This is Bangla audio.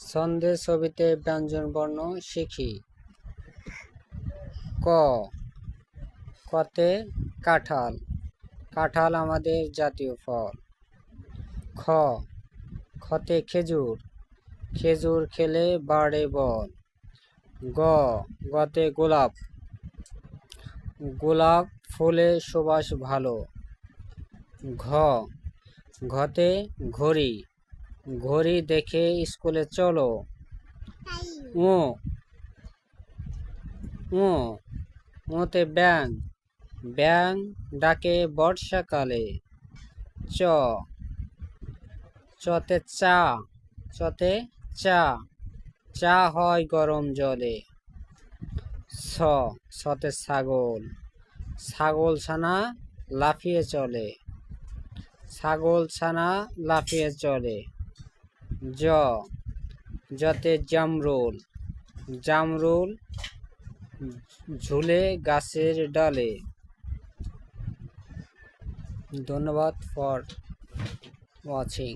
ছন্দে ছবিতে ব্যঞ্জনবর্ণ শিখি। ক, কতে কাঁঠাল, কাঁঠাল আমাদের জাতীয় ফল। খ, খতে খেজুর, খেজুর খেলে বাড়ে বল। গ, গতে গোলাপ, গোলাপ ফুলে সুবাস ভালো। ঘ, ঘতে ঘড়ি, ঘড়ি দেখে স্কুলে চলো। উ, উতে ব্যাঙ, ব্যাঙ ডাকে বর্ষাকালে। চ, চতে চা, চতে চা, চা হয় গরম জলে। ছ, ছতে ছাগল, ছাগল ছানা লাফিয়ে চলে, ছাগল ছানা লাফিয়ে চলে। জ, জতে জামরুল, জামরুল ঝুলে গাছের ডালে। ধন্যবাদ ফর ওয়াচিং।